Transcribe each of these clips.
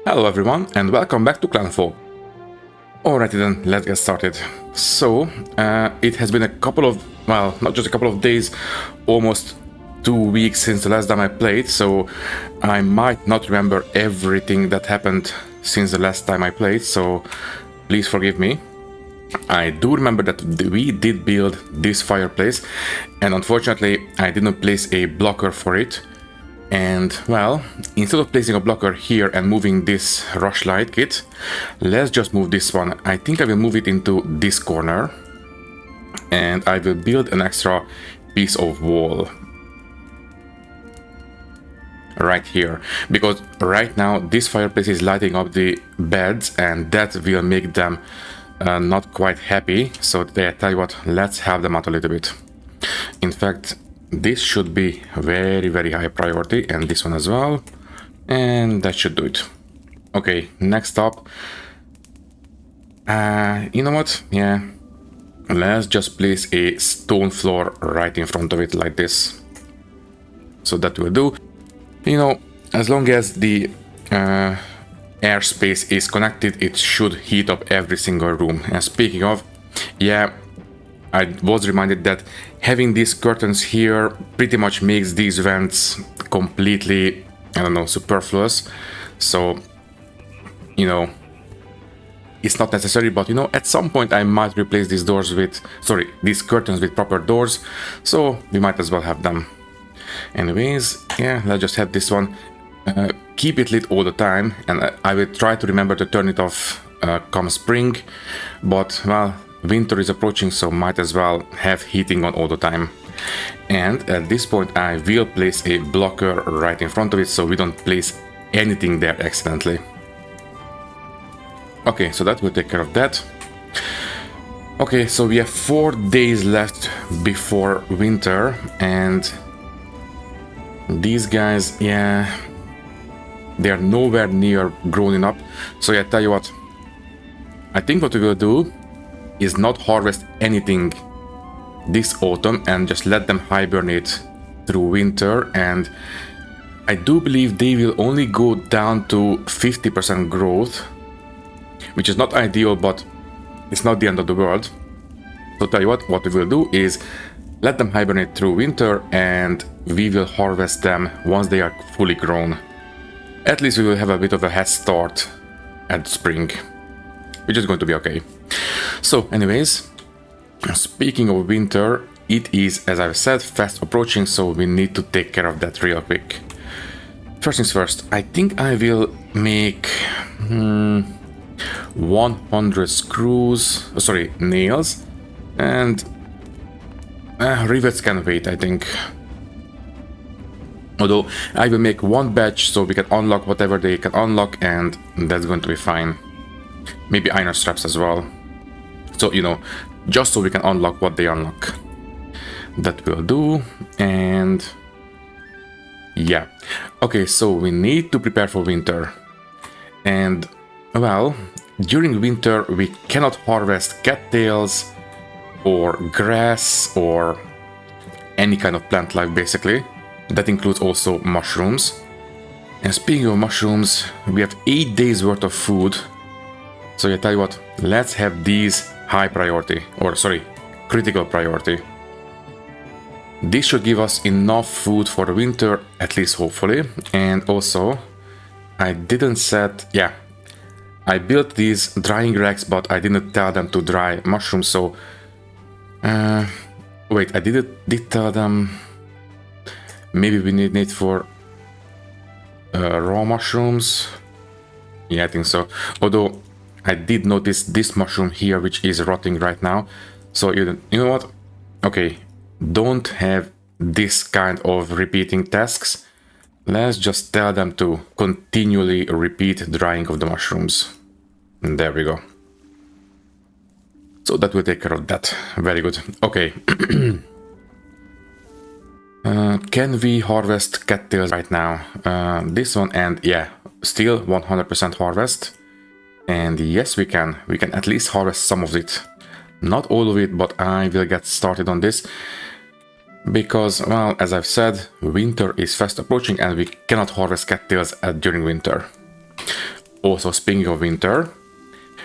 Hello everyone and welcome back to Clanfolk. Alrighty then, let's get started. So, it has been a couple of, well, not just a couple of days, almost 2 weeks since the last time I played, so I might not remember everything that happened since the last time I played, so please forgive me. I do remember that we did build this fireplace, and unfortunately I didn't place a blocker for it. And, well, instead of placing a blocker here and moving this rushlight kit, let's just move this one. I think I will move it into this corner. And I will build an extra piece of wall. Right here. Because right now this fireplace is lighting up the beds and that will make them not quite happy. So I tell you what, let's help them out a little bit. In fact, this should be very high priority, and this one as well, and that should do it. Okay, next up, you know what, yeah, let's just place a stone floor right in front of it like this. So that will do. You know, as long as the airspace is connected, it should heat up every single room. And speaking of, yeah, I was reminded that having these curtains here pretty much makes these vents completely, I don't know, superfluous. So, you know, it's not necessary, but you know, at some point I might replace these doors with, sorry, these curtains with proper doors. So we might as well have them. Anyways, yeah, let's just have this one. Keep it lit all the time, and I will try to remember to turn it off come spring. But, well, winter is approaching, so might as well have heating on all the time. And at this point I will place a blocker right in front of it so we don't place anything there accidentally. Okay, so that will take care of that. Okay, so we have 4 days left before winter, and these guys, yeah, they are nowhere near grown up. So yeah, tell you what, I think what we will do is not harvest anything this autumn and just let them hibernate through winter. And I do believe they will only go down to 50% growth, which is not ideal, but it's not the end of the world. So tell you what we will do is let them hibernate through winter and we will harvest them once they are fully grown. At least we will have a bit of a head start at spring, which is going to be okay. So anyways, speaking of winter, it is, as I've said, fast approaching, so we need to take care of that real quick. First things first, I think I will make 100 screws, sorry, nails, and rivets can wait, I think. Although I will make one batch so we can unlock whatever they can unlock, and that's going to be fine. Maybe iron straps as well. So, you know, just so we can unlock what they unlock. That will do. And yeah. Okay, so we need to prepare for winter. And, well, during winter we cannot harvest cattails or grass or any kind of plant life, basically. That includes also mushrooms. And speaking of mushrooms, we have 8 days worth of food. So I tell you what, let's have these high priority, or sorry, critical priority. This should give us enough food for the winter, at least hopefully. And also, I didn't set, yeah, I built these drying racks, but I didn't tell them to dry mushrooms, so... wait, I did tell them... Maybe we need it for raw mushrooms? Yeah, I think so. Although, I did notice this mushroom here, which is rotting right now. So, you know what? Okay, don't have this kind of repeating tasks. Let's just tell them to continually repeat drying of the mushrooms. And there we go. So that will take care of that. Very good. Okay. Can we harvest cattails right now? This one, and yeah, still 100% harvest. And yes, we can. We can at least harvest some of it. Not all of it, but I will get started on this. Because, well, as I've said, winter is fast approaching and we cannot harvest cattails during winter. Also, speaking of winter,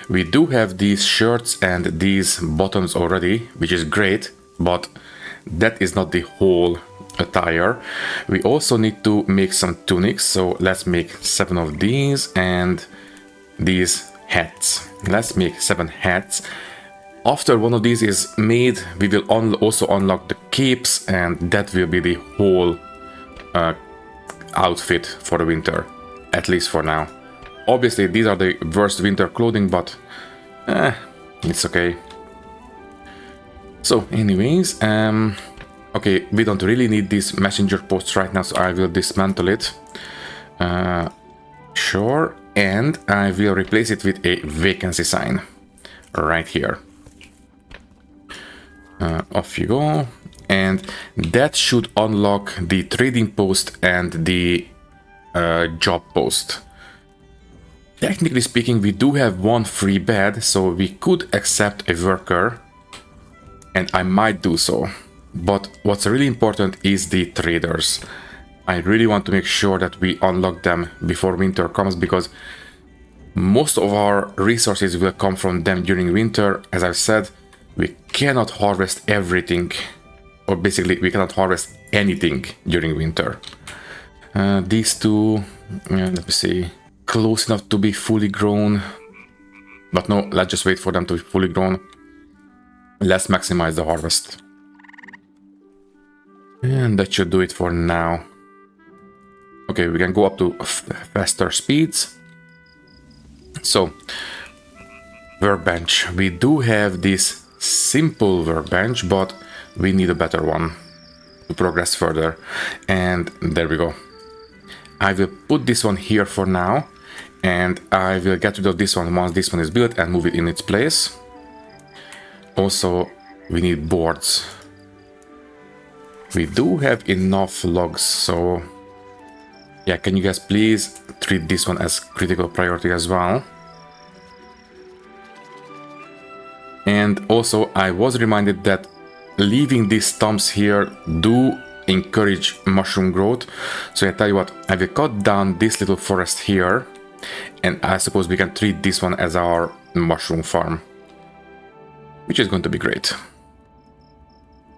we do have these shirts and these bottoms already, which is great, but that is not the whole attire. We also need to make some tunics, so let's make 7 of these, and these hats. Let's make 7 hats. After one of these is made, we will also unlock the capes, and that will be the whole outfit for the winter, at least for now. Obviously, these are the worst winter clothing, but it's okay. So, anyways, okay, we don't really need these messenger posts right now, so I will dismantle it. Sure, and I will replace it with a vacancy sign right here. Off you go, and that should unlock the trading post and the job post. Technically speaking, we do have 1 free bed, so we could accept a worker, and I might do so. But what's really important is the traders. I really want to make sure that we unlock them before winter comes, because most of our resources will come from them during winter. As I've said, we cannot harvest everything, or basically we cannot harvest anything during winter. These two, let me see, close enough to be fully grown, but no, let's just wait for them to be fully grown. Let's maximize the harvest, and that should do it for now. Okay, we can go up to faster speeds. So, workbench, we do have this simple workbench, but we need a better one to progress further, and there we go. I will put this one here for now, and I will get rid of this one once this one is built and move it in its place. Also, we need boards. We do have enough logs, so yeah, can you guys please treat this one as critical priority as well? And also, I was reminded that leaving these stumps here do encourage mushroom growth. So I tell you what, I will cut down this little forest here, and I suppose we can treat this one as our mushroom farm, which is going to be great.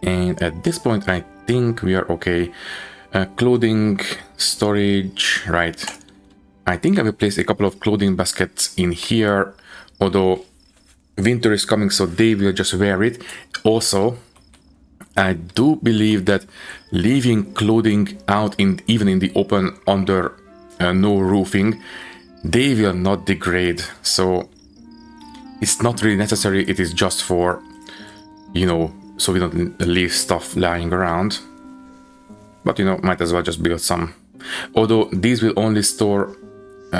And at this point, I think we are okay. Clothing, storage, right. I think I will place a couple of clothing baskets in here, although winter is coming, so they will just wear it. Also, I do believe that leaving clothing out even in the open under no roofing, they will not degrade. So it's not really necessary. It is just for, you know, so we don't leave stuff lying around. But, you know, might as well just build some. Although these will only store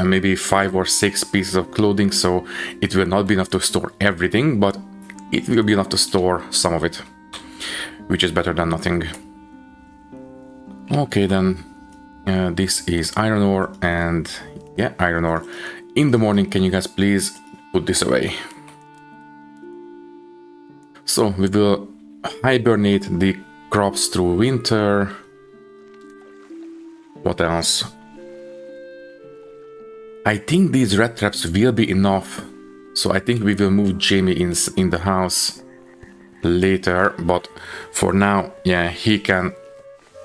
maybe 5 or 6 pieces of clothing, so it will not be enough to store everything, but it will be enough to store some of it, which is better than nothing. Okay, then this is iron ore, and yeah, iron ore. In the morning, can you guys please put this away? So we will hibernate the crops through winter. What else? I think these rat traps will be enough, so I think we will move Jamie in the house later, but for now, yeah, he can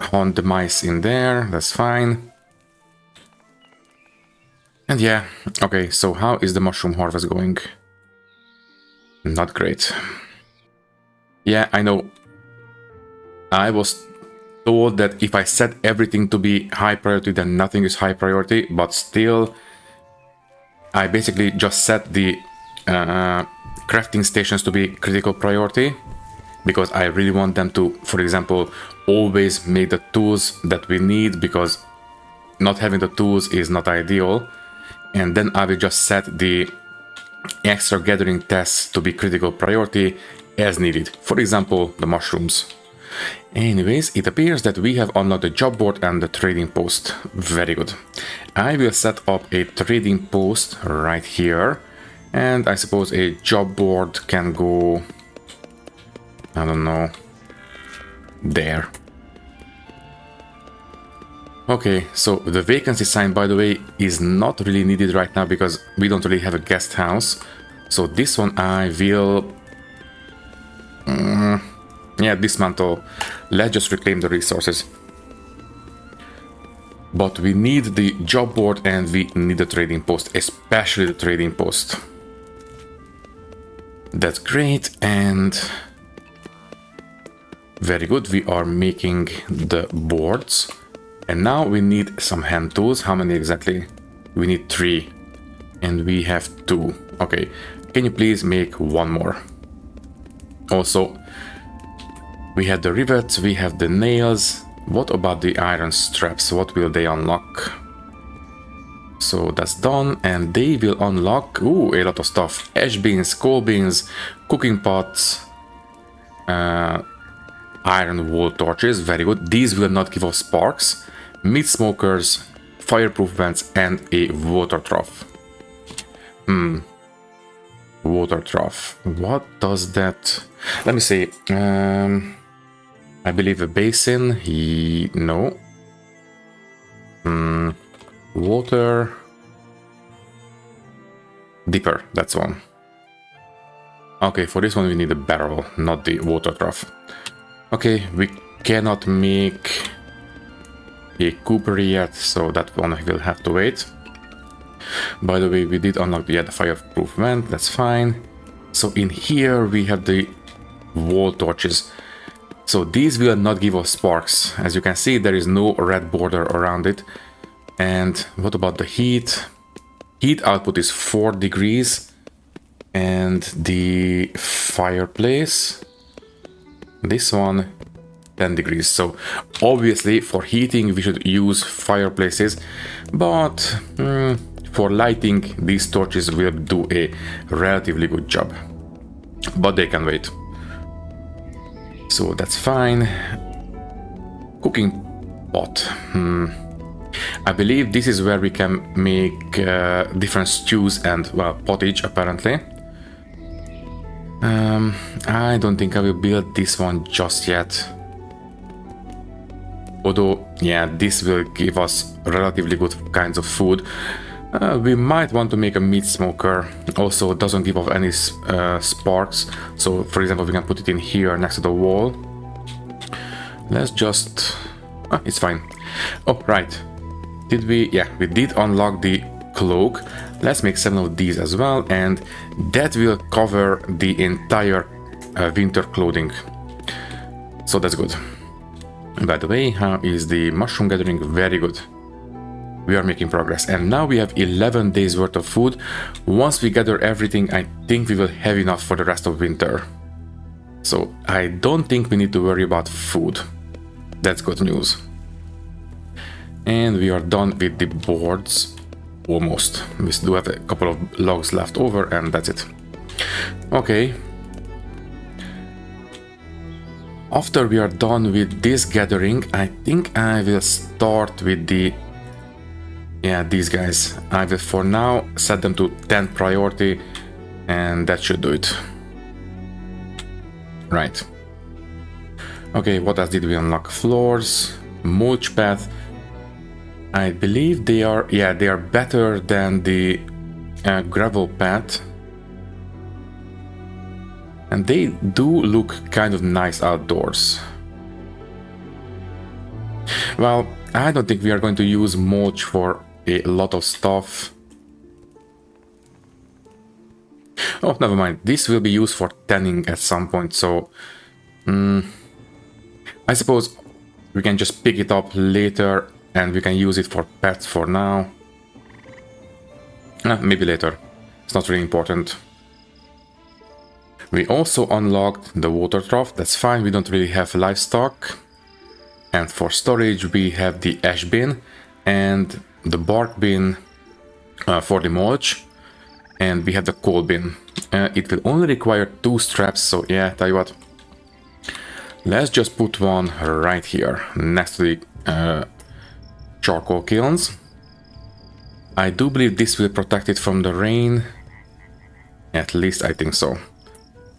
hunt the mice in there, that's fine. And yeah, okay, so how is the mushroom harvest going? Not great. Yeah, I know. I was told that if I set everything to be high priority, then nothing is high priority, but still, I basically just set the crafting stations to be critical priority, because I really want them to, for example, always make the tools that we need, because not having the tools is not ideal. And then I will just set the extra gathering tests to be critical priority as needed. For example, the mushrooms. Anyways, it appears that we have unlocked the job board and the trading post. Very good. I will set up a trading post right here, and I suppose a job board can go, I don't know, there. Okay, so the vacancy sign, by the way, is not really needed right now because we don't really have a guest house. So this one I will... yeah, dismantle. Let's just reclaim the resources. But we need the job board and we need the trading post, especially the trading post. That's great, and very good, we are making the boards. And now we need some hand tools. How many exactly? We need 3. And we have 2. Okay, can you please make 1 more? Also, we have the rivets, we have the nails. What about the iron straps? What will they unlock? So that's done, and they will unlock, ooh, a lot of stuff. Ash beans, coal beans, cooking pots, iron wool torches, very good. These will not give off sparks. Meat smokers, fireproof vents, and a water trough. Water trough. What does that... Let me see. I believe a basin. No. Water... Dipper, that's one. Okay, for this one we need a barrel, not the water trough. Okay, we cannot make a coopery yet, so that one will have to wait. By the way, we did unlock the fireproof vent, that's fine. So in here we have the wall torches. So these will not give us sparks. As you can see, there is no red border around it. And what about the heat? Heat output is 4 degrees. And the fireplace, this one, 10 degrees. So obviously for heating we should use fireplaces, but for lighting these torches will do a relatively good job. But they can wait. So that's fine. Cooking pot. I believe this is where we can make different stews and, well, pottage apparently. I don't think I will build this one just yet. Although, yeah, this will give us relatively good kinds of food. We might want to make a meat smoker. Also, it doesn't give off any sparks. So, for example, we can put it in here next to the wall. Let's just... it's fine. Oh, right. Did we... Yeah, we did unlock the cloak. Let's make 7 of these as well. And that will cover the entire winter clothing. So that's good. By the way, how is the mushroom gathering? Very good. We are making progress. And now we have 11 days worth of food. Once we gather everything, I think we will have enough for the rest of winter. So I don't think we need to worry about food. That's good news. And we are done with the boards. Almost. We do have a couple of logs left over and that's it. Okay. After we are done with this gathering, I think I will start with the... yeah, these guys. I will for now set them to 10 priority and that should do it. Right. Okay, what else did we unlock? Floors, mulch path. I believe they are, yeah, they are better than the gravel path. And they do look kind of nice outdoors. Well, I don't think we are going to use mulch for a lot of stuff. Oh, never mind. This will be used for tanning at some point, so... I suppose we can just pick it up later and we can use it for pets for now. Maybe later. It's not really important. We also unlocked the water trough. That's fine, we don't really have livestock. And for storage we have the ash bin and the bark bin for the mulch. And we have the coal bin. It will only require 2 straps, so yeah, tell you what. Let's just put one right here, next to the charcoal kilns. I do believe this will protect it from the rain. At least I think so.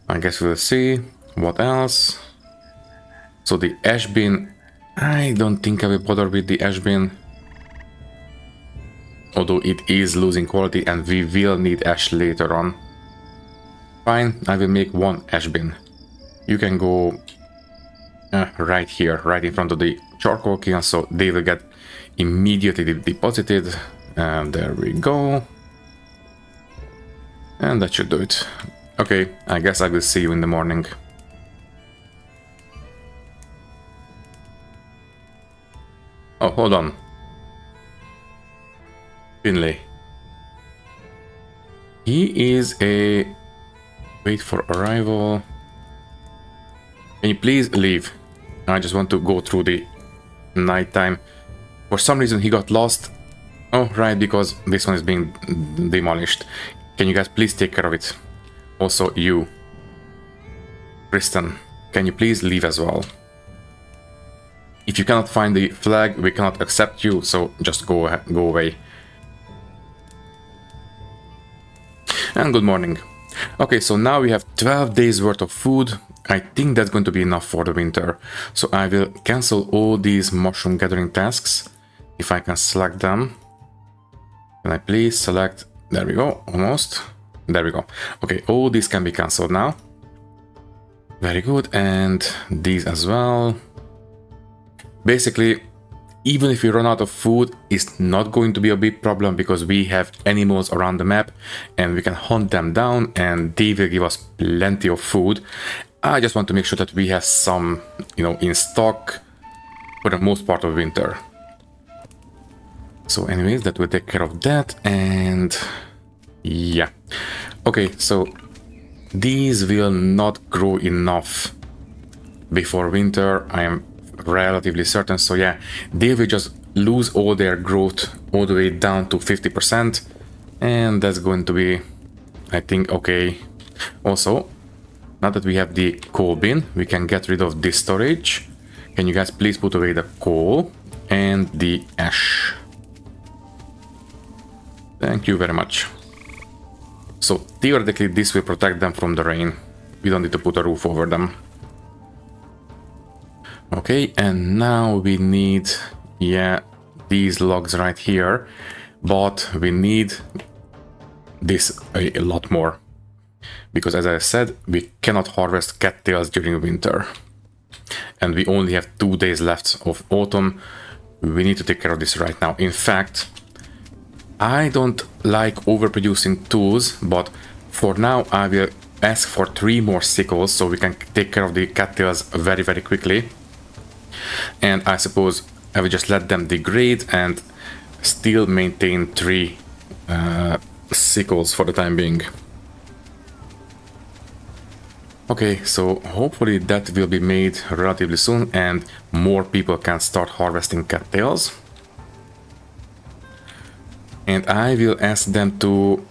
I guess we'll see. What else? So the ash bin, I don't think I will bother with the ash bin. Although it is losing quality and we will need ash later on. Fine, I will make one ash bin. You can go right here, right in front of the charcoal kiln, so they will get immediately deposited. And there we go. And that should do it. Okay, I guess I will see you in the morning. Oh, hold on. Finlay. He is a... Wait for arrival. Can you please leave? I just want to go through the nighttime. For some reason he got lost. Oh, right, because this one is being demolished. Can you guys please take care of it? Also, you. Kristen, can you please leave as well? If you cannot find the flag, we cannot accept you, so just go away. And good morning. Okay, so now we have 12 days worth of food. I think that's going to be enough for the winter. So I will cancel all these mushroom gathering tasks. If I can select them. Can I please select? There we go, almost. There we go. Okay, all these can be cancelled now. Very good, and these as well. Basically, even if we run out of food, it's not going to be a big problem because we have animals around the map and we can hunt them down and they will give us plenty of food. I just want to make sure that we have some, in stock for the most part of winter. So anyways, that will take care of that, and yeah. Okay, so these will not grow enough before winter, I am relatively certain. So yeah, they will just lose all their growth all the way down to 50%, and that's going to be, I think, okay. Also, now that we have the coal bin, we can get rid of this storage. Can you guys please put away the coal and the ash? Thank you very much. So theoretically this will protect them from the rain. We don't need to put a roof over them. Okay, and now we need, yeah, these logs right here, but we need this a lot more. Because as I said, we cannot harvest cattails during winter. And we only have 2 days left of autumn. We need to take care of this right now. In fact, I don't like overproducing tools, but for now I will ask for 3 more sickles so we can take care of the cattails very, very quickly. And I suppose I will just let them degrade and still maintain 3 sickles for the time being. Okay, so hopefully that will be made relatively soon and more people can start harvesting cattails. And I will ask them to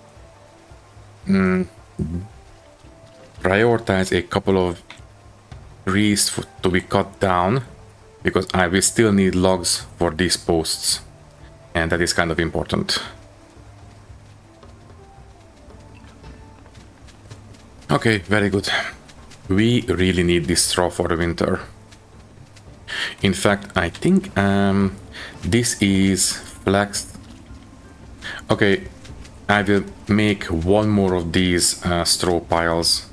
prioritize a couple of trees to be cut down, because I will still need logs for these posts, and that is kind of important. Okay, very good. We really need this straw for the winter. In fact, I think this is flax. Okay, I will make 1 more of these straw piles.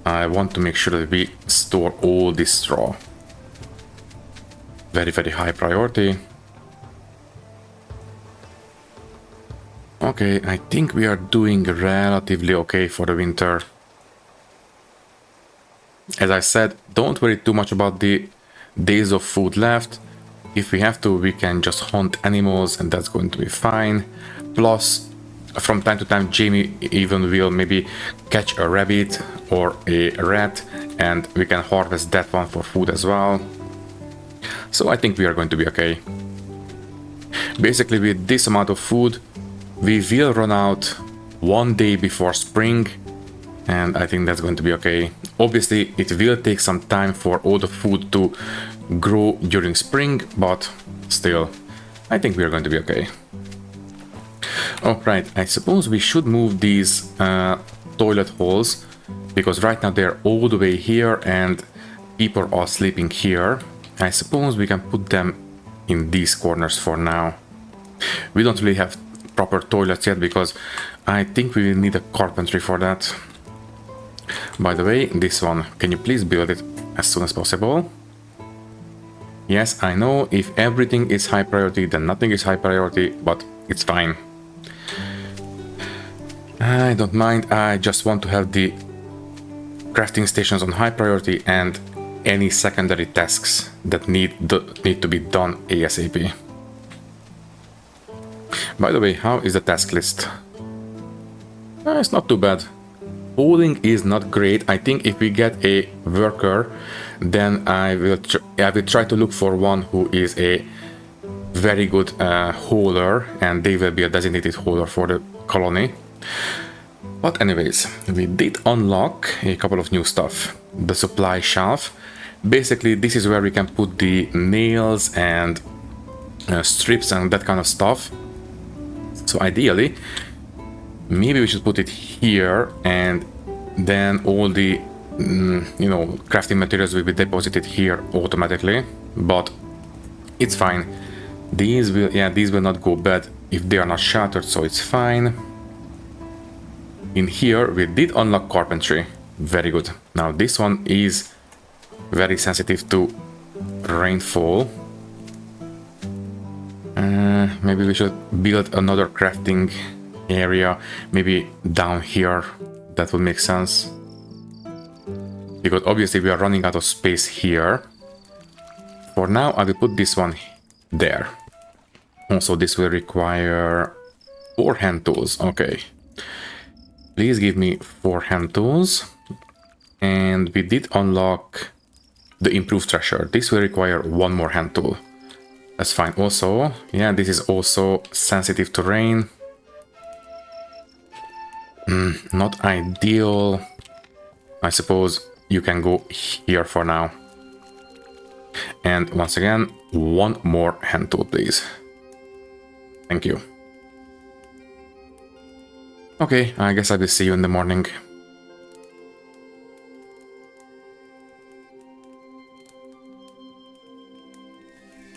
I want to make sure that we store all this straw. Very, very high priority. Okay, I think we are doing relatively okay for the winter. As I said, don't worry too much about the days of food left. If we have to, we can just hunt animals and that's going to be fine. Plus, from time to time, Jamie even will maybe catch a rabbit or a rat and we can harvest that one for food as well. So I think we are going to be okay. Basically, with this amount of food, we will run out 1 day before spring, and I think that's going to be okay. Obviously, it will take some time for all the food to grow during spring, but still, I think we are going to be okay. Oh, right, I suppose we should move these toilet holes, because right now they're all the way here and people are sleeping here. I suppose we can put them in these corners for now. We don't really have proper toilets yet because I think we will need a carpentry for that. By the way, this one, can you please build it as soon as possible? Yes, I know if everything is high priority, then nothing is high priority, but it's fine. I don't mind, I just want to have the crafting stations on high priority and any secondary tasks that need to be done ASAP. By the way, how is the task list? It's not too bad. Polling is not great. I think if we get a worker, then I will try to look for one who is a very good hauler, and they will be a designated hauler for the colony. But anyways, we did unlock a couple of new stuff. The supply shelf. Basically, this is where we can put the nails and strips and that kind of stuff. So ideally, maybe we should put it here, and then all the you know, crafting materials will be deposited here automatically. But it's fine. These will not go bad if they are not shattered, so it's fine. In here we did unlock carpentry. Very good. Now this one is very sensitive to rainfall. Maybe we should build another crafting area, maybe down here. That would make sense, because obviously we are running out of space here. For now I will put this one there. Also this will require 4 hand tools. Okay, please give me 4 hand tools. And we did unlock the improved thresher. This will require 1 more hand tool. That's fine. Also, yeah, this is also sensitive to rain. Not ideal. I suppose you can go here for now. And once again, 1 more hand tool, please. Thank you. Okay, I guess I will see you in the morning.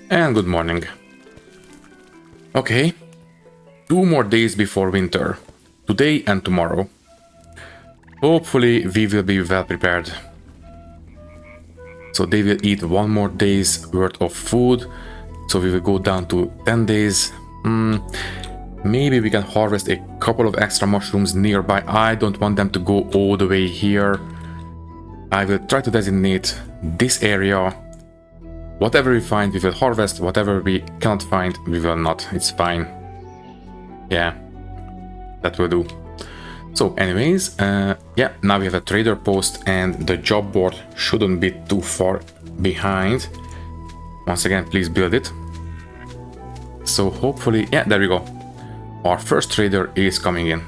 And good morning. Okay, 2 more days before winter. Today and tomorrow. Hopefully we will be well prepared. So they will eat 1 more day's worth of food. So we will go down to 10 days. Maybe we can harvest a couple of extra mushrooms nearby. I don't want them to go all the way here. I will try to designate this area. Whatever we find, we will harvest. Whatever we cannot find, we will not. It's fine. Yeah, that will do. So anyways, yeah, now we have a trader post and the job board shouldn't be too far behind. Once again, please build it. So hopefully, yeah, there we go. Our first trader is coming in.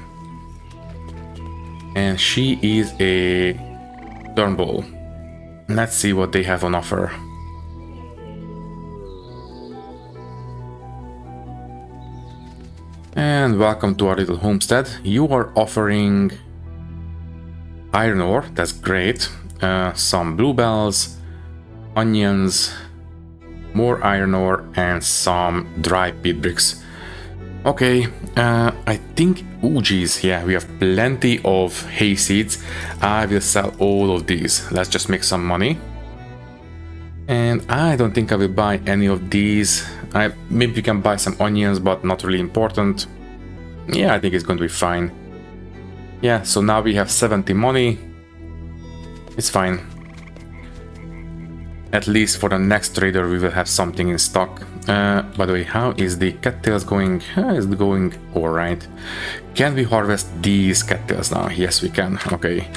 And she is a Turnbull. Let's see what they have on offer. And welcome to our little homestead. You are offering iron ore, that's great. Some bluebells, onions, more iron ore, and some dry peat bricks. Okay, I think, oh geez, yeah, we have plenty of hay seeds. I will sell all of these. Let's just make some money. And I don't think I will buy any of these. Maybe we can buy some onions, but not really important. Yeah, I think it's going to be fine. Yeah, so now we have 70 money. It's fine. At least for the next trader we will have something in stock. By the way, how is the cattails going? It's going alright. Can we harvest these cattails now? Yes, we can. Okay.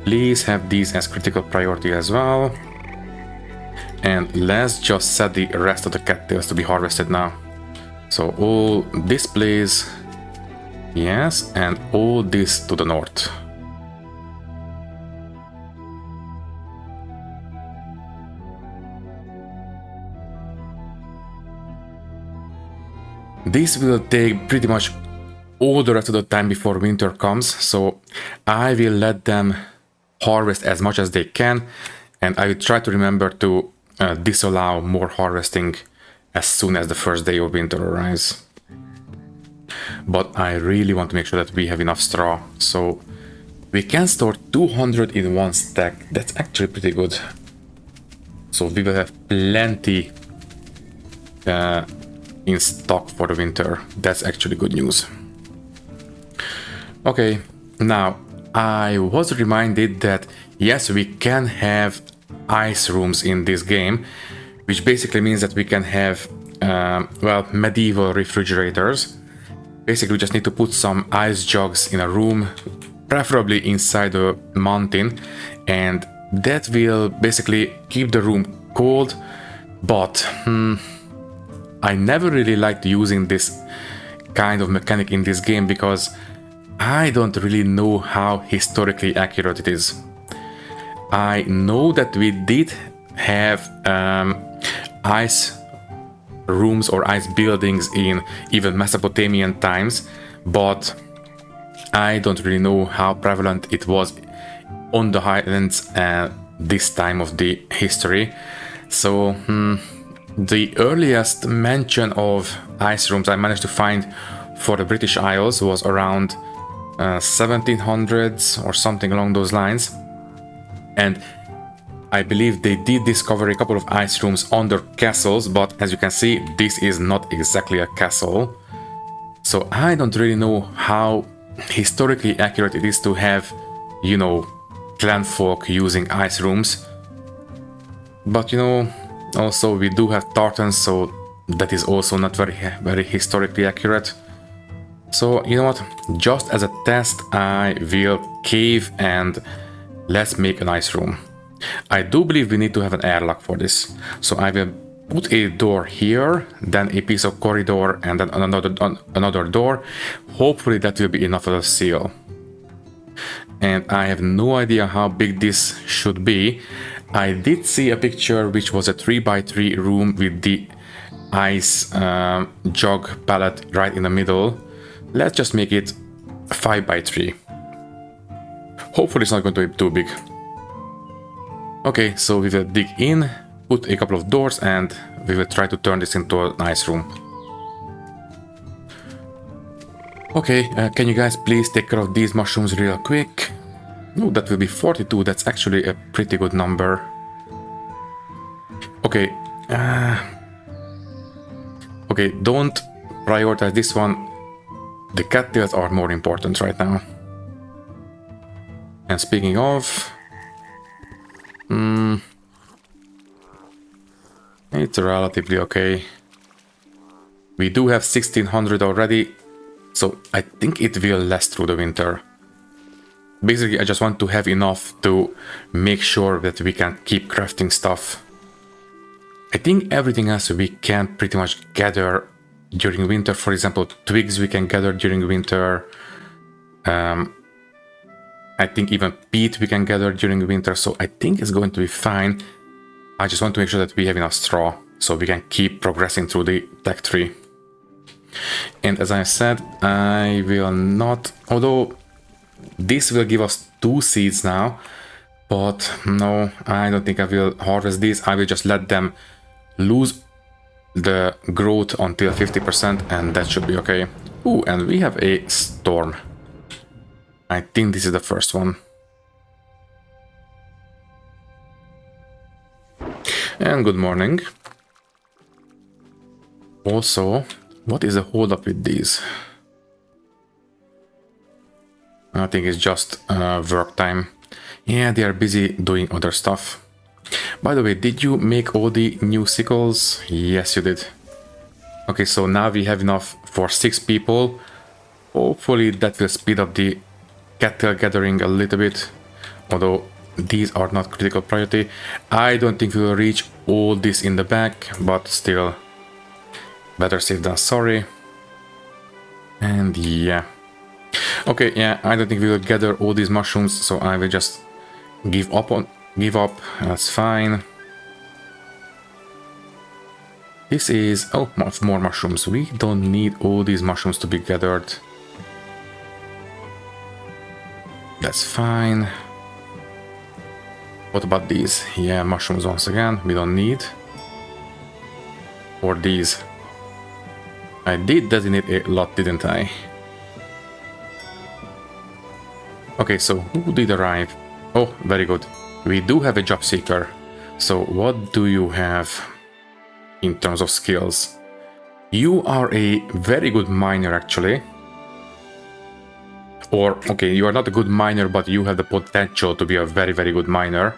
Please have these as critical priority as well. And let's just set the rest of the cattails to be harvested now. So all this place, yes, and all this to the north. This will take pretty much all the rest of the time before winter comes, so I will let them harvest as much as they can, and I will try to remember to disallow more harvesting as soon as the first day of winter arrives. But I really want to make sure that we have enough straw, so we can store 200 in one stack. That's actually pretty good. So we will have plenty in stock for the winter. That's actually good news. Okay, now I was reminded that yes, we can have ice rooms in this game, which basically means that we can have well, medieval refrigerators. Basically, we just need to put some ice jugs in a room, preferably inside a mountain, and that will basically keep the room cold. But I never really liked using this kind of mechanic in this game because I don't really know how historically accurate it is. I know that we did have ice rooms or ice buildings in even Mesopotamian times, but I don't really know how prevalent it was on the Highlands at this time of the history. So the earliest mention of ice rooms I managed to find for the British Isles was around 1700s or something along those lines, and I believe they did discover a couple of ice rooms under castles, but as you can see, this is not exactly a castle. So I don't really know how historically accurate it is to have, you know, Clanfolk using ice rooms. But you know, also we do have tartans, so that is also not very historically accurate. So you know what, just as a test, I will cave and let's make an ice room. I do believe we need to have an airlock for this. So I will put a door here, then a piece of corridor, and then another door. Hopefully that will be enough of a seal. And I have no idea how big this should be. I did see a picture which was a 3x3 room with the ice jug pallet right in the middle. Let's just make it 5x3. Hopefully it's not going to be too big. Okay, so we will dig in, put a couple of doors, and we will try to turn this into a nice room. Okay, can you guys please take care of these mushrooms real quick? Oh, that will be 42, that's actually a pretty good number. Okay, okay, don't prioritize this one. The cattails are more important right now. And speaking of... it's relatively okay. We do have 1600 already, so I think it will last through the winter. Basically, I just want to have enough to make sure that we can keep crafting stuff. I think everything else we can pretty much gather during winter. For example, twigs we can gather during winter. I think even peat we can gather during winter, so I think it's going to be fine. I just want to make sure that we have enough straw so we can keep progressing through the tech tree. And as I said, I will not, although this will give us 2 seeds now, but no, I don't think I will harvest these. I will just let them lose the growth until 50% and that should be okay. Ooh, and we have a storm. I think this is the first one. And good morning. Also, what is the hold up with these? I think it's just work time. Yeah, they are busy doing other stuff. By the way, did you make all the new sickles? Yes, you did. Okay, so now we have enough for 6 people. Hopefully that will speed up the cattle gathering a little bit, although these are not critical priority. I don't think we will reach all this in the back, but still better safe than sorry. And yeah, okay, yeah, I don't think we will gather all these mushrooms, so I will just give up. That's fine. This is, oh, more mushrooms. We don't need all these mushrooms to be gathered. That's fine. What about these? Yeah, mushrooms once again, we don't need. Or these. I did designate a lot, didn't I? Okay, so who did arrive? Oh, very good. We do have a job seeker. So what do you have in terms of skills? You are a very good miner, actually. Or, okay, you are not a good miner, but you have the potential to be a very, very good miner.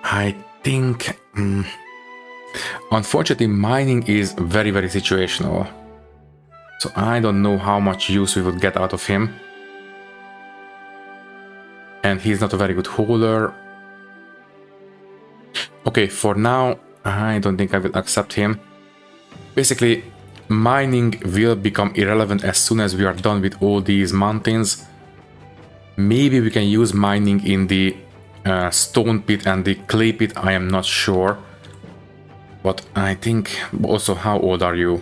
I think... Unfortunately, mining is very, very situational. So I don't know how much use we would get out of him. And he's not a very good hauler. Okay, for now, I don't think I will accept him. Basically, mining will become irrelevant as soon as we are done with all these mountains. Maybe we can use mining in the stone pit and the clay pit, I am not sure. But I think also, how old are you?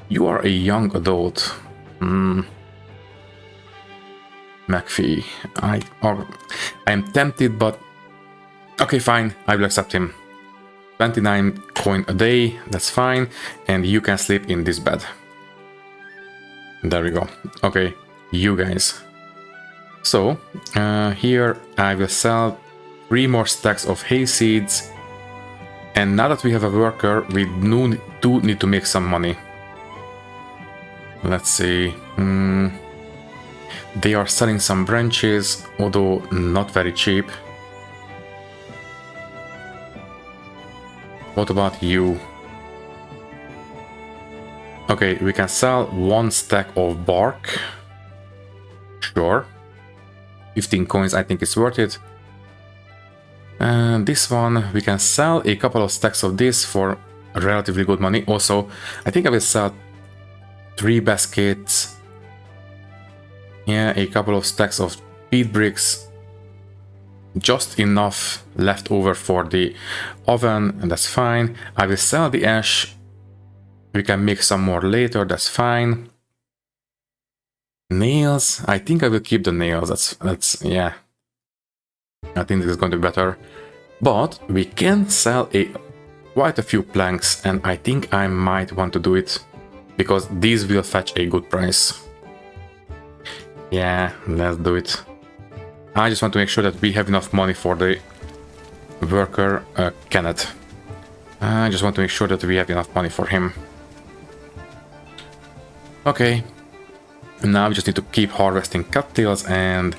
You are a young adult. McPhee. I am tempted, but okay, fine, I will accept him. 29 coin a day, that's fine, and you can sleep in this bed. There we go. Okay, you guys. So, here I will sell 3 more stacks of hay seeds, and now that we have a worker, we do need to make some money. Let's see. They are selling some branches, although not very cheap. What about you? Okay, we can sell 1 stack of bark. Sure. 15 coins, I think it's worth it. And this one, we can sell a couple of stacks of this for relatively good money. Also, I think I will sell 3 baskets. Yeah, a couple of stacks of peat bricks. Just enough left over for the oven, and that's fine. I will sell the ash. We can make some more later, that's fine. Nails, I think I will keep the nails, that's yeah. I think this is going to be better. But we can sell quite a few planks, and I think I might want to do it, because these will fetch a good price. Yeah, let's do it. I just want to make sure that we have enough money for the worker, Kenneth. I just want to make sure that we have enough money for him. Okay. Now we just need to keep harvesting cattails, and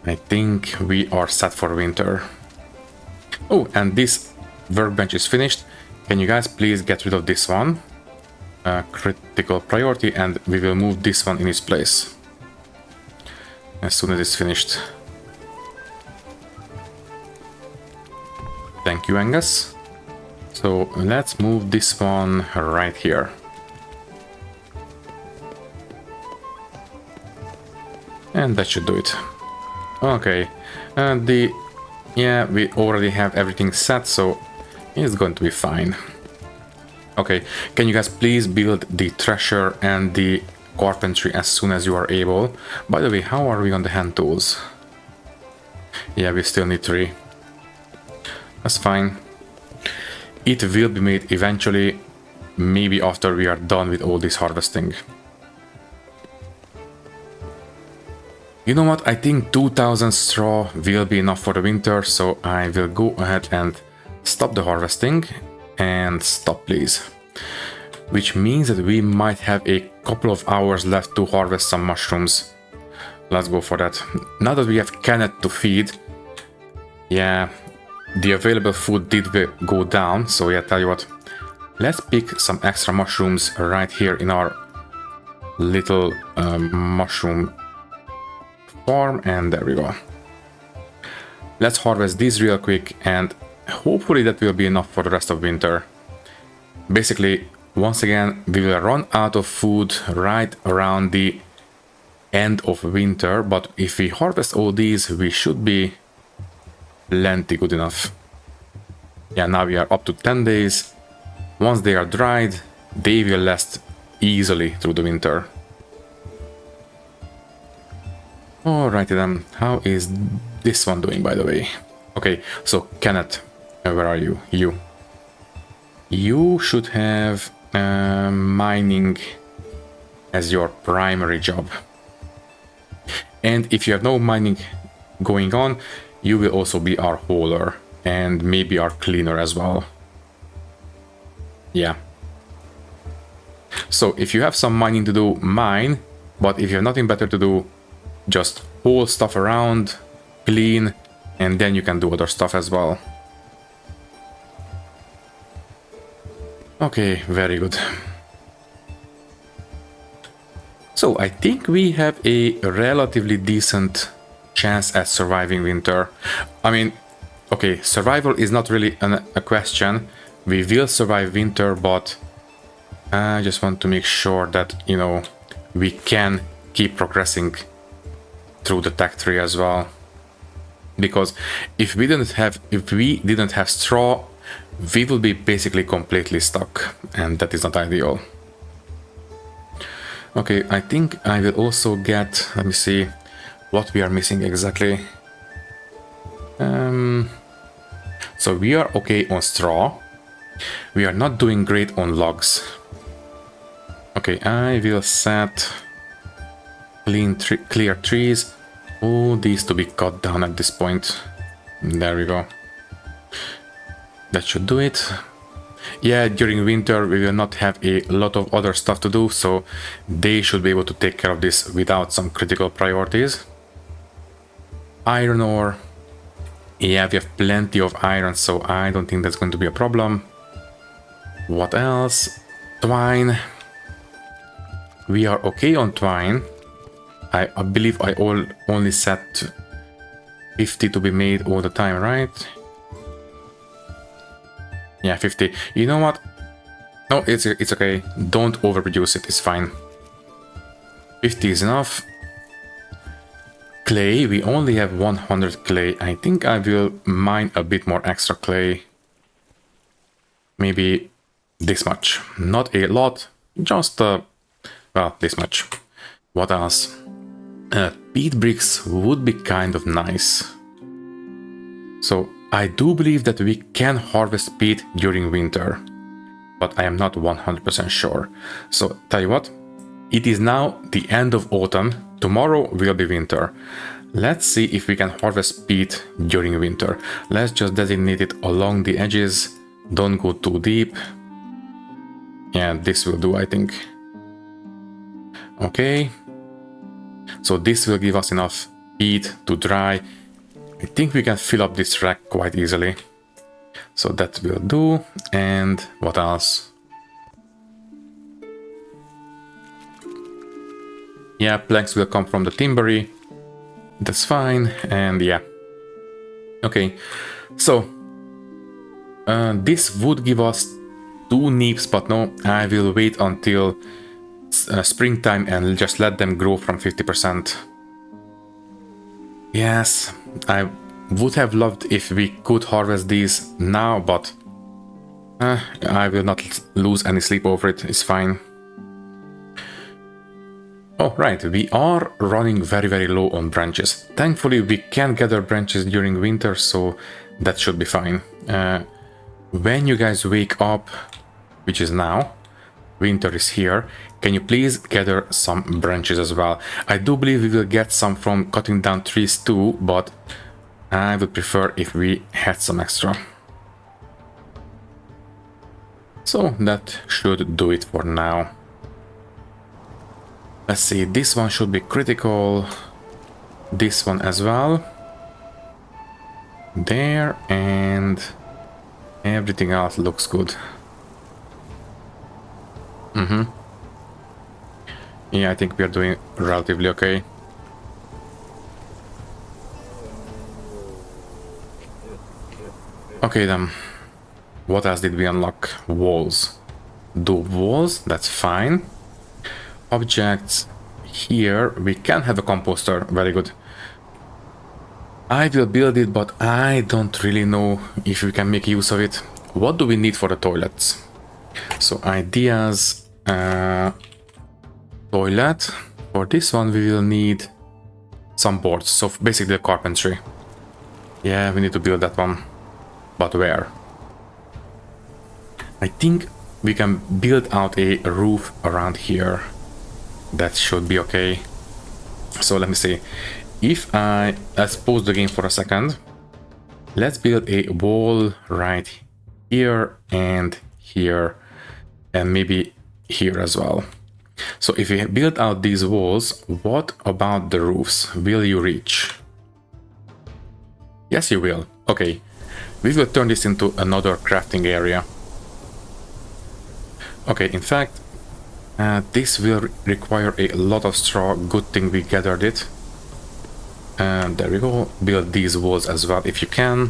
I think we are set for winter. Oh, and this workbench is finished. Can you guys please get rid of this one? Critical priority, and we will move this one in its place as soon as it's finished. Thank you, Angus. So let's move this one right here. And that should do it. Okay, and yeah, we already have everything set, so it's going to be fine. Okay, can you guys please build the thresher and the carpentry as soon as you are able? By the way, how are we on the hand tools? Yeah, we still need 3. That's fine. It will be made eventually, maybe after we are done with all this harvesting. You know what, I think 2000 straw will be enough for the winter, so I will go ahead and stop the harvesting. And stop, please. Which means that we might have a couple of hours left to harvest some mushrooms. Let's go for that. Now that we have Kenneth to feed, yeah, the available food did go down, so yeah, tell you what, let's pick some extra mushrooms right here in our little mushroom farm, and there we go. Let's harvest these real quick, and hopefully that will be enough for the rest of winter. Basically, once again, we will run out of food right around the end of winter, but if we harvest all these, we should be plenty good enough. Yeah, now we are up to 10 days. Once they are dried, they will last easily through the winter. Alrighty then, how is this one doing, by the way? Okay, so Kenneth, where are you? You should have mining as your primary job. And if you have no mining going on, you will also be our hauler and maybe our cleaner as well. Yeah. So if you have some mining to do, mine, but if you have nothing better to do, just haul stuff around, clean, and then you can do other stuff as well. Okay, very good. So I think we have a relatively decent chance at surviving winter. I mean, okay, survival is not really a question. We will survive winter, but I just want to make sure that, you know, we can keep progressing through the tech tree as well. Because if we didn't have straw, we will be basically completely stuck, and that is not ideal. Okay, I think I will also get, let me see what we are missing exactly. So we are okay on straw. We are not doing great on logs. Okay, I will set clear trees. All these to be cut down at this point. There we go. That should do it. Yeah, during winter we will not have a lot of other stuff to do, so they should be able to take care of this without some critical priorities. Iron ore. Yeah, we have plenty of iron, so I don't think that's going to be a problem. What else? Twine. We are okay on twine. I believe I only set 50 to be made all the time, right? Yeah, 50. You know what? No, it's okay. Don't overproduce it. It's fine. 50 is enough. Clay. We only have 100 clay. I think I will mine a bit more extra clay. Maybe this much. Not a lot. Just, well, this much. What else? Peat bricks would be kind of nice. So I do believe that we can harvest peat during winter, but I am not 100% sure. So tell you what, it is now the end of autumn. Tomorrow will be winter. Let's see if we can harvest peat during winter. Let's just designate it along the edges. Don't go too deep. Yeah, this will do, I think. Okay. So this will give us enough peat to dry. I think we can fill up this rack quite easily. So that will do. And what else? Yeah, planks will come from the timbery. That's fine. And yeah. Okay. So this would give us 2 neeps, but no, I will wait until springtime and just let them grow from 50%. Yes, I would have loved if we could harvest these now, but I will not lose any sleep over it. It's fine. Oh, right, we are running very low on branches. Thankfully, we can gather branches during winter, so that should be fine. When you guys wake up, which is now, winter is here, can you please gather some branches as well? I do believe we will get some from cutting down trees too, but I would prefer if we had some extra. So that should do it for now. Let's see, this one should be critical. This one as well. There, and everything else looks good. Yeah, I think we are doing relatively okay. Okay then. What else did we unlock? Walls. Do walls, that's fine. Objects. Here we can have a composter, very good. I will build it, but I don't really know if we can make use of it. What do we need for the toilets? So ideas, toilet. For this one we will need some boards, so basically the carpentry. Yeah, we need to build that one. But where? I think we can build out a roof around here. That should be okay. So let me see. If let's pause the game for a second. Let's build a wall right here and here, and maybe here as well. So if we build out these walls, what about the roofs? Will you reach? Yes, you will. Okay. We will turn this into another crafting area. Okay, in fact, this will require a lot of straw. Good thing we gathered it. And there we go. Build these walls as well if you can.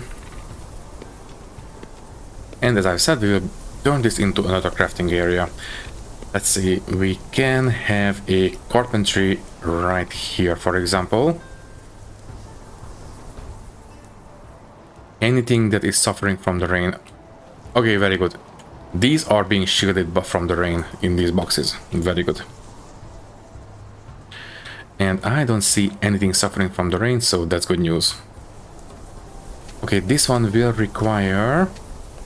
And as I've said, we will turn this into another crafting area. Let's see, we can have a carpentry right here, for example. Anything that is suffering from the rain. Okay, very good. These are being shielded from the rain in these boxes. Very good. And I don't see anything suffering from the rain, so that's good news. Okay, this one will require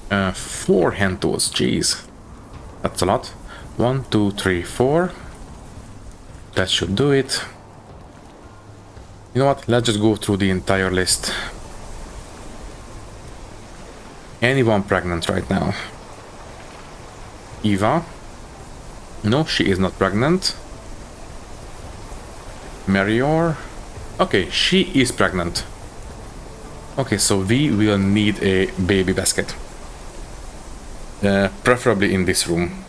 4 hand tools. Jeez, that's a lot. 1, 2, 3, 4. That should do it. You know what? Let's just go through the entire list. Anyone pregnant right now? Eva? No, she is not pregnant. Marior? Okay, she is pregnant. Okay, so we will need a baby basket. Preferably in this room.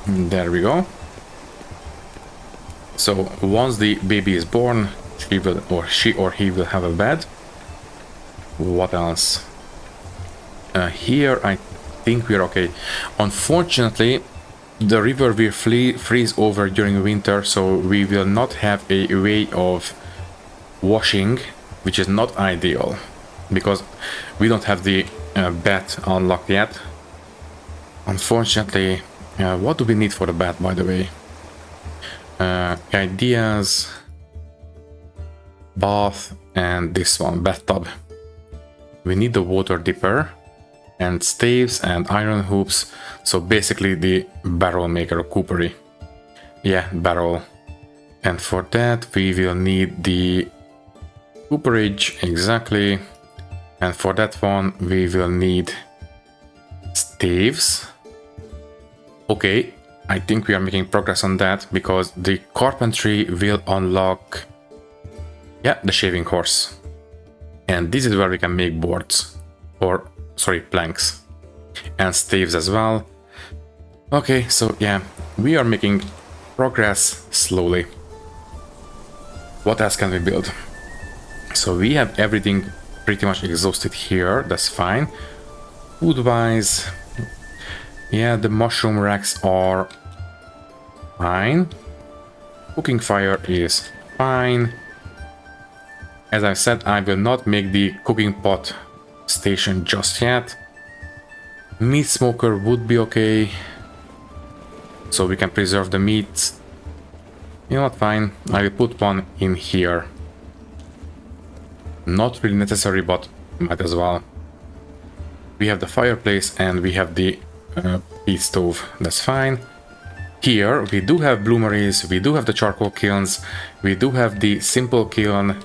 There we go. So once the baby is born, she or he will have a bed. What else? Here I think we're okay. Unfortunately, the river will freeze over during winter, so we will not have a way of washing, which is not ideal because we don't have the bath unlocked yet. Unfortunately, what do we need for the bath, by the way? Ideas, bath, and this one, bathtub. We need the water dipper and staves and iron hoops, so basically the barrel maker, coopery. Yeah, barrel. And for that we will need the cooperage, exactly. And for that one we will need staves. Okay, I think we are making progress on that because the carpentry will unlock, yeah, the shaving horse. And this is where we can make boards, or sorry, planks and staves as well. Okay, so yeah, we are making progress slowly. What else can we build? So we have everything pretty much exhausted here, that's fine. Food wise, yeah, the mushroom racks are fine. Cooking fire is fine. As I said, I will not make the cooking pot station just yet. Meat smoker would be okay, so we can preserve the meat. You know what, fine, I will put one in here. Not really necessary, but might as well. We have the fireplace and we have the peat stove, that's fine. Here we do have bloomeries, we do have the charcoal kilns, we do have the simple kiln.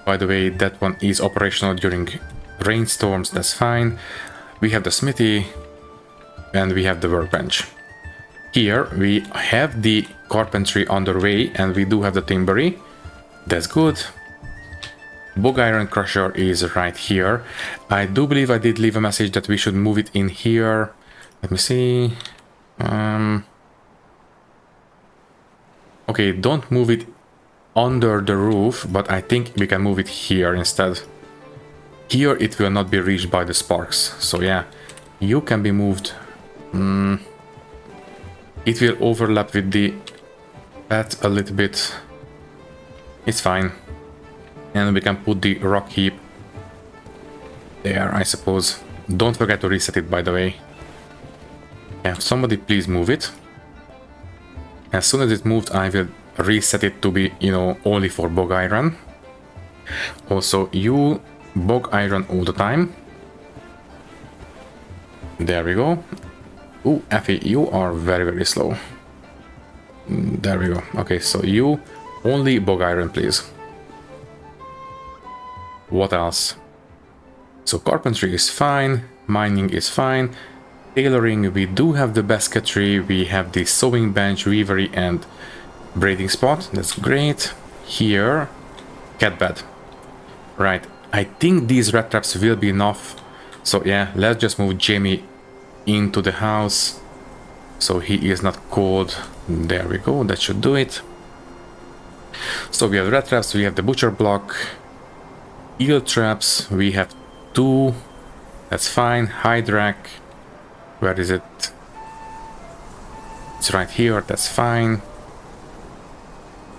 By the way, that one is operational during rainstorms, that's fine. We have the smithy and we have the workbench. Here we have the carpentry underway and we do have the timbery, that's good. Bog iron crusher is right here. I do believe I did leave a message that we should move it in here. Let me see. Okay, don't move it under the roof, but I think we can move it here instead. Here it will not be reached by the sparks, so yeah, you can be moved. It will overlap with the path a little bit. It's fine. And we can put the rock heap there, I suppose. Don't forget to reset it, by the way. Yeah, somebody please move it. As soon as it moved, I will reset it to be, you know, only for bog iron. Also, you bog iron all the time. There we go. Ooh, Effie, you are very, very slow. There we go. Okay, so you only bog iron, please. What else? So carpentry is fine, mining is fine, tailoring, we do have the basketry, we have the sewing bench, weavery and braiding spot. That's great. Here, cat bed. Right, I think these rat traps will be enough. So yeah, let's just move Jamie into the house so he is not cold. There we go, that should do it. So we have rat traps, we have the butcher block, eel traps, we have 2, that's fine. Hide rack, where is it? It's right here, that's fine.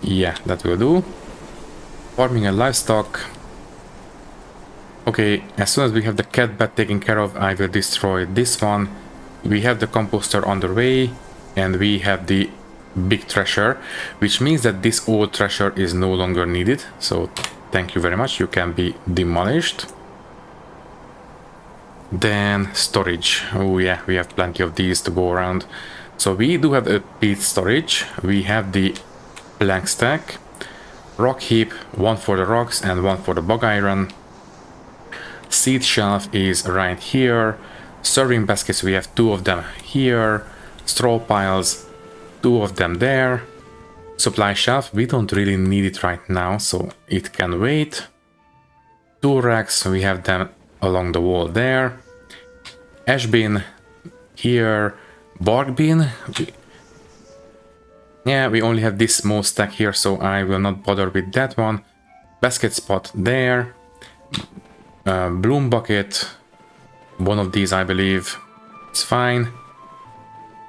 Yeah, that will do. Farming and livestock. Okay, as soon as we have the cat bed taken care of, I will destroy this one. We have the composter on the way, and we have the big thresher, which means that this old thresher is no longer needed. So thank you very much, you can be demolished. Then storage. Oh yeah, we have plenty of these to go around. So we do have a peat storage. We have the plank stack, rock heap, 1 for the rocks and 1 for the bog iron. Seed shelf is right here. Serving baskets, we have 2 of them here. Straw piles, 2 of them there. Supply shelf, we don't really need it right now, so it can wait. 2 racks, we have them along the wall there. Ash bin here. Bark bin. Yeah, we only have this small stack here, so I will not bother with that one. Basket spot there. Bloom bucket. 1 of these, I believe. It's fine.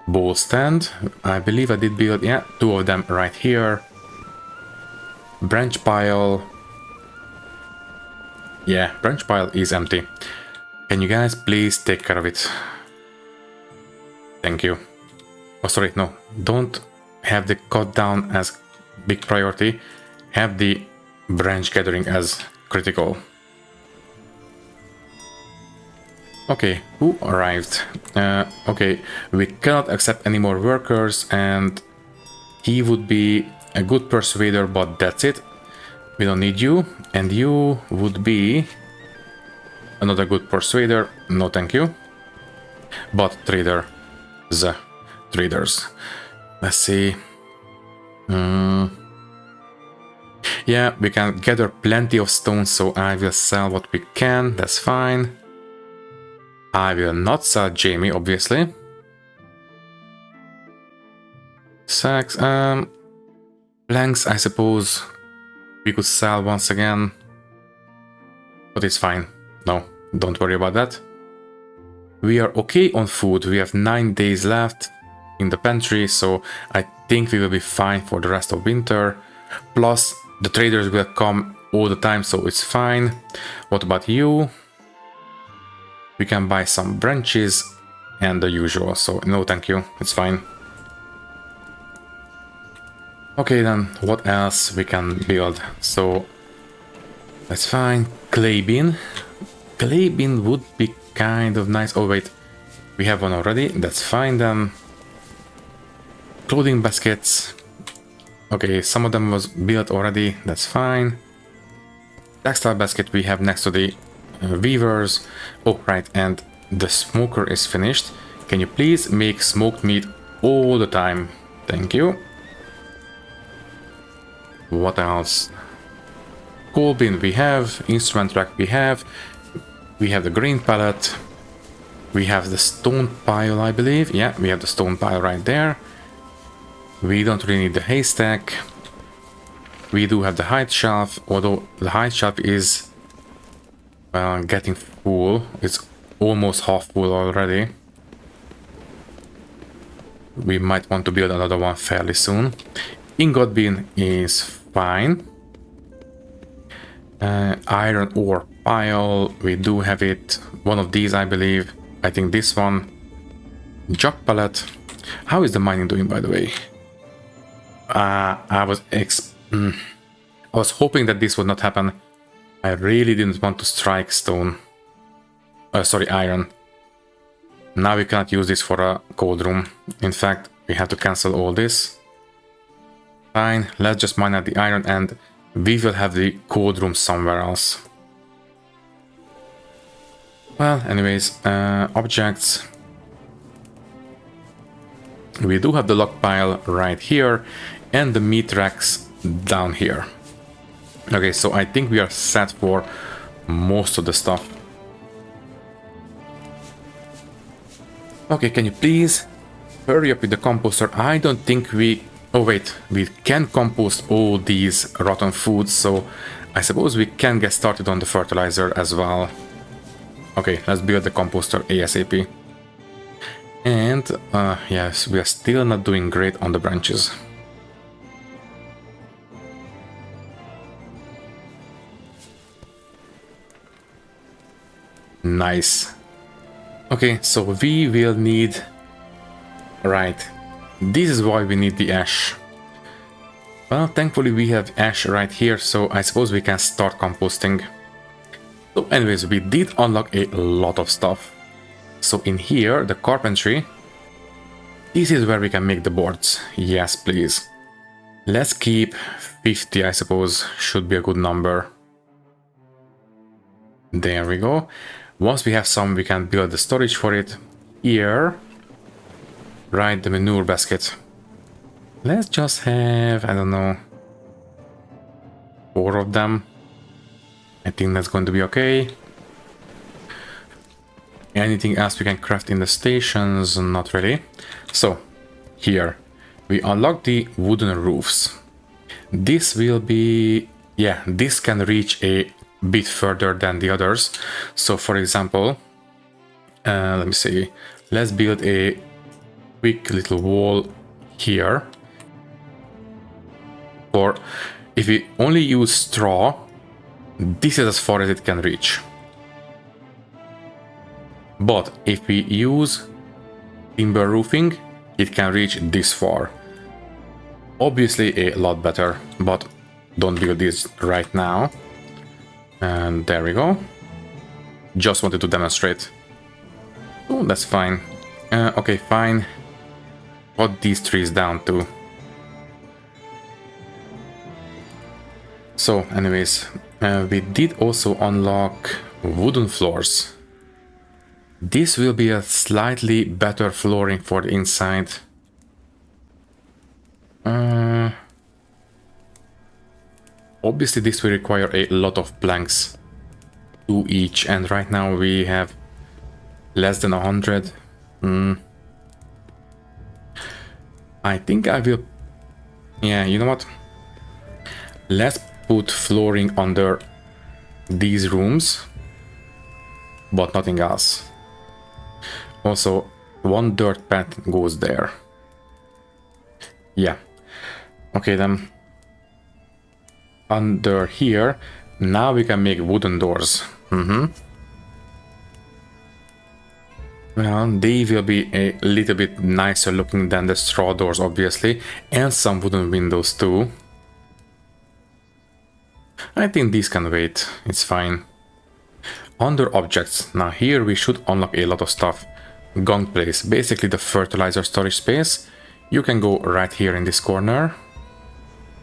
Bowl stand. I believe I did build, yeah, 2 of them right here. Branch pile. Yeah, branch pile is empty. Can you guys please take care of it? Thank you. Oh, sorry, no. Don't have the cut down as big priority. Have the branch gathering as critical. Okay, who arrived? Okay, we cannot accept any more workers, and he would be a good persuader, but that's it. We don't need you, and you would be another good persuader. No, thank you. But traders. Let's see. Yeah, we can gather plenty of stones, so I will sell what we can. That's fine. I will not sell Jamie, obviously. Sacks, planks, I suppose we could sell once again, but it's fine. No, don't worry about that. We are okay on food. We have 9 days left in the pantry, so I think we will be fine for the rest of winter. Plus, the traders will come all the time, so it's fine. What about you? We can buy some branches and the usual, so no thank you, it's fine. Okay then, what else we can build? So that's fine. Clay bin. Clay bin would be kind of nice. Oh wait, we have one already, that's fine then. Clothing baskets. Okay, some of them was built already, that's fine. Textile basket we have next to the weavers. Oh right, and the smoker is finished. Can you please make smoked meat all the time? Thank you. What else? Coal bin we have, instrument rack we have the grain pallet, we have the stone pile, I believe. Yeah, we have the stone pile right there. We don't really need the haystack. We do have the hide shelf, although the hide shelf is getting full. It's almost half full already. We might want to build another one fairly soon. Ingot bin is fine. Iron ore pile, we do have it. One of these, I believe. I think this one. Jug pallet. How is the mining doing, by the way? I was hoping that this would not happen. I really didn't want to strike stone. Sorry, iron. Now we cannot use this for a cold room. In fact, we have to cancel all this. Fine, let's just mine out the iron and we will have the cold room somewhere else. Well, anyways, objects. We do have the log pile right here and the meat racks down here. Okay, so I think we are set for most of the stuff. Okay, can you please hurry up with the composter? I don't think we... Oh wait, we can compost all these rotten foods, so I suppose we can get started on the fertilizer as well. Okay, let's build the composter ASAP. And yes, we are still not doing great on the branches. Nice. Okay, so we will need... Right. This is why we need the ash. Well, thankfully we have ash right here, so I suppose we can start composting. So anyways, we did unlock a lot of stuff. So in here, the carpentry, this is where we can make the boards. Yes, please. Let's keep 50, I suppose, should be a good number. There we go. Once we have some, we can build the storage for it. Here, right, the manure basket. Let's just have, I don't know, 4 of them. I think that's going to be okay. Anything else we can craft in the stations? Not really. So, here, we unlock the wooden roofs. This will be... Yeah, this can reach a bit further than the others. So, for example, let me see. Let's build a quick little wall here. Or if we only use straw, this is as far as it can reach. But if we use timber roofing, it can reach this far. Obviously a lot better, but don't build this right now. And there we go. Just wanted to demonstrate. Oh, that's fine. Okay, fine. Cut these trees down too. So anyways, we did also unlock wooden floors. This will be a slightly better flooring for the inside. Obviously this will require a lot of planks, 2 each, and right now we have less than 100. I think I will... Yeah, you know what? Let's put flooring under these rooms, but nothing else. Also, 1 dirt path goes there. Yeah. Okay then. Under here, now we can make wooden doors. Well, they will be a little bit nicer looking than the straw doors, obviously, and some wooden windows too. I think these can wait, it's fine. Under objects, now here we should unlock a lot of stuff. Gunk place, basically the fertilizer storage space. You can go right here in this corner.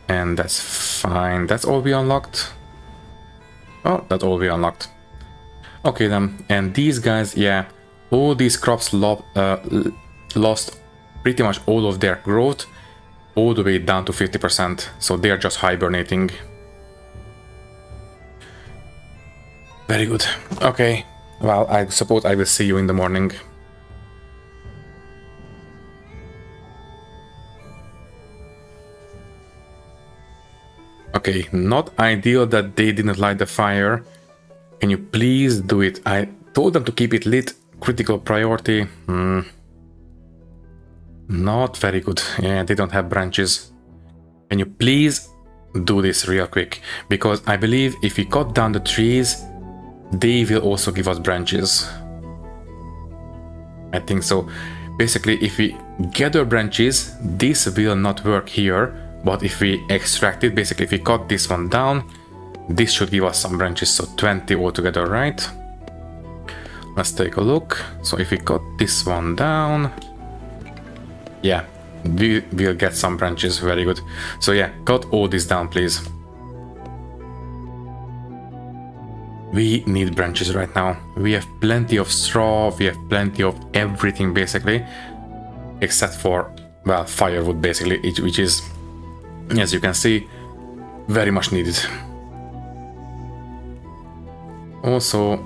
And that's fine, that's all we unlocked. Oh, that's all we unlocked. Okay then, and these guys, yeah, all these crops lost pretty much all of their growth, all the way down to 50%, so they're just hibernating. Very good. Okay, well, I suppose I will see you in the morning. Okay, not ideal that they didn't light the fire. Can you please do it? I told them to keep it lit. Critical priority. Not very good. Yeah, they don't have branches. Can you please do this real quick? Because I believe if we cut down the trees, they will also give us branches. I think so. Basically, if we gather branches, this will not work here, but if we extract it, basically if we cut this one down, this should give us some branches, so 20 altogether, right? Let's take a look. So if we cut this one down, yeah, we will get some branches, very good. So yeah, cut all this down, please. We need branches right now. We have plenty of straw, we have plenty of everything basically, except for, well, firewood basically, which is, as you can see, very much needed. Also,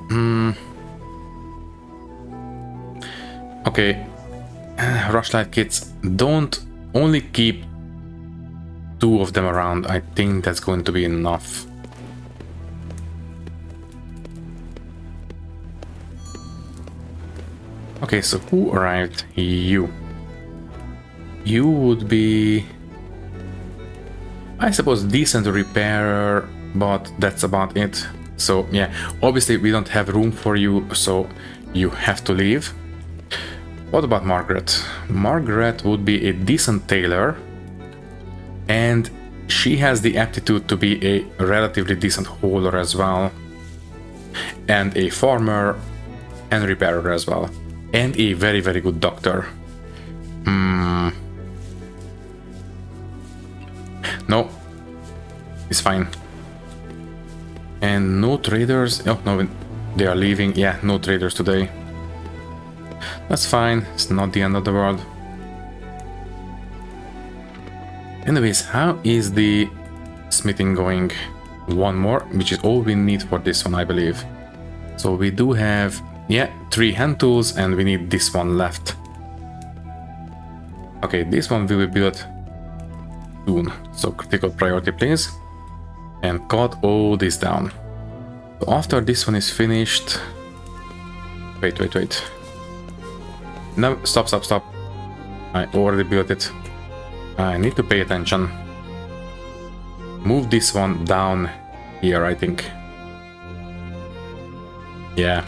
okay, rushlight kits, don't only keep 2 of them around. I think that's going to be enough. Okay, so who arrived? You. You would be, I suppose, decent repairer, but that's about it. So yeah, obviously we don't have room for you, so you have to leave. What about Margaret? Margaret would be a decent tailor, and she has the aptitude to be a relatively decent hauler as well, and a farmer and repairer as well, and a very, very good doctor. No, it's fine. And no traders. Oh no, they are leaving. Yeah, no traders today. That's fine, it's not the end of the world. Anyways, how is the smithing going? One more, which is all we need for this one, I believe. So we do have, yeah, 3 hand tools, and we need this one left. Okay, this one will be built soon, so critical priority please. And cut all this down. So after this one is finished... Wait. No, stop. I already built it. I need to pay attention. Move this one down here, I think. Yeah.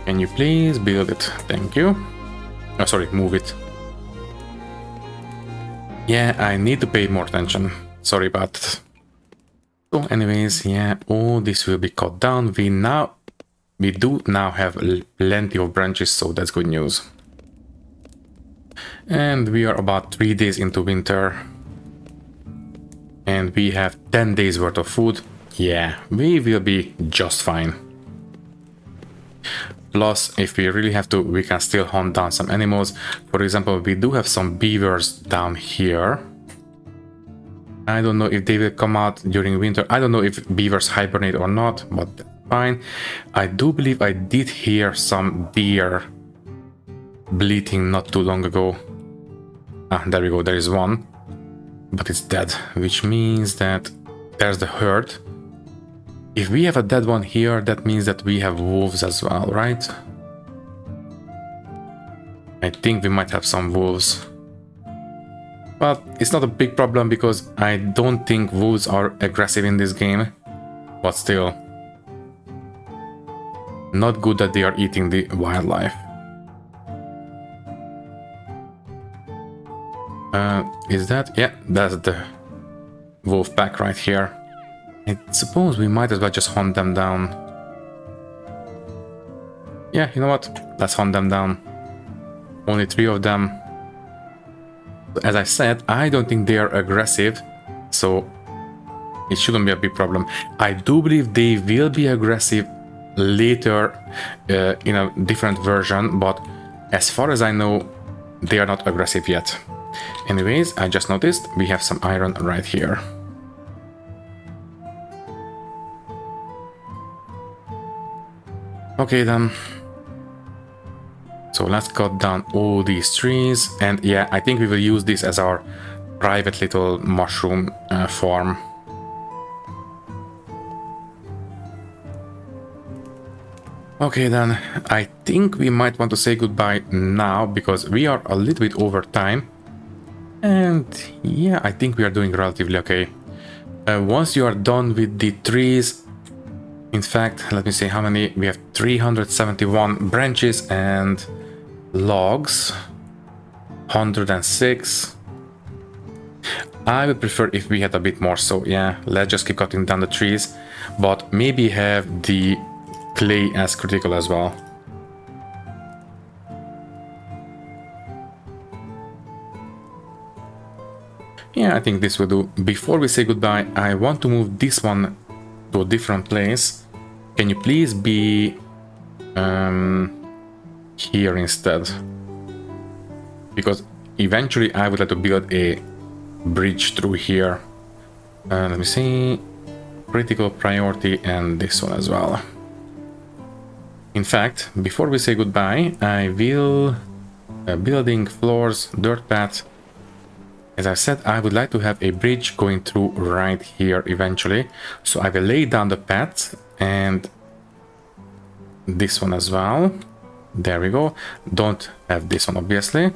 Can you please build it? Thank you. Oh, sorry, move it. Yeah, I need to pay more attention. Sorry about it. So anyways, yeah, all this will be cut down. We do now have plenty of branches, so that's good news. And we are about 3 days into winter. And we have 10 days worth of food. Yeah, we will be just fine. Plus, if we really have to, we can still hunt down some animals. For example, we do have some beavers down here. I don't know if they will come out during winter. I don't know if beavers hibernate or not, but fine. I do believe I did hear some deer bleating not too long ago. Ah, there we go, there is one. But it's dead, which means that there's the herd. If we have a dead one here, that means that we have wolves as well, right? I think we might have some wolves. But it's not a big problem because I don't think wolves are aggressive in this game. But still, not good that they are eating the wildlife. Is that? Yeah, that's the wolf pack right here. I suppose we might as well just hunt them down. Yeah, you know what? Let's hunt them down. Only 3 of them. As I said, I don't think they are aggressive, so it shouldn't be a big problem. I do believe they will be aggressive later in a different version, but as far as I know, they are not aggressive yet. Anyways, I just noticed we have some iron right here. Okay then. So let's cut down all these trees, and yeah, I think we will use this as our private little mushroom farm. Okay then, I think we might want to say goodbye now because we are a little bit over time. And yeah, I think we are doing relatively okay. Once you are done with the trees, In fact, let me see how many. We have 371 branches and logs. 106. I would prefer if we had a bit more, so yeah, let's just keep cutting down the trees, but maybe have the clay as critical as well. Yeah, I think this will do. Before we say goodbye, I want to move this one to a different place. Can you please be here instead? Because eventually I would like to build a bridge through here. Let me see. Critical priority and this one as well. In fact, before we say goodbye, I will building floors, dirt path. As I said, I would like to have a bridge going through right here eventually. So I will lay down the path and this one as well. There we go. Don't have this one obviously.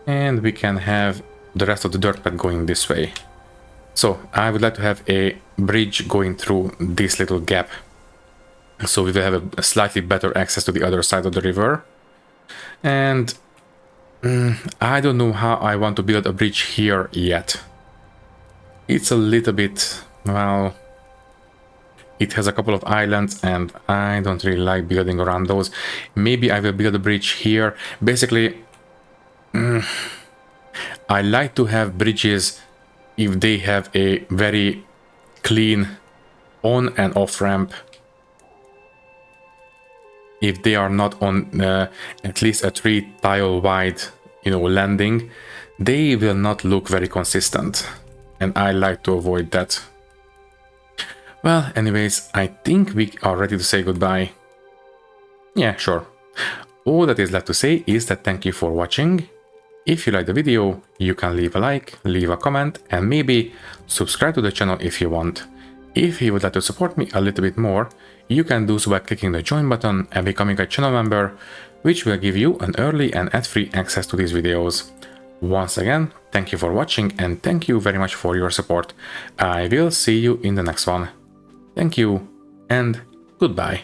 And we can have the rest of the dirt path going this way. So I would like to have a bridge going through this little gap. So we will have a slightly better access to the other side of the river. And I don't know how I want to build a bridge here yet. It's a little bit, well, it has a couple of islands and I don't really like building around those. Maybe I will build a bridge here. Basically, I like to have bridges if they have a very clean on and off ramp. If they are not on at least a 3 tile wide, landing, they will not look very consistent. And I like to avoid that. Well, anyways, I think we are ready to say goodbye. Yeah, sure. All that is left to say is that thank you for watching. If you like the video, you can leave a like, leave a comment, and maybe subscribe to the channel if you want. If you would like to support me a little bit more, you can do so by clicking the join button and becoming a channel member, which will give you an early and ad-free access to these videos. Once again, thank you for watching and thank you very much for your support. I will see you in the next one. Thank you and goodbye.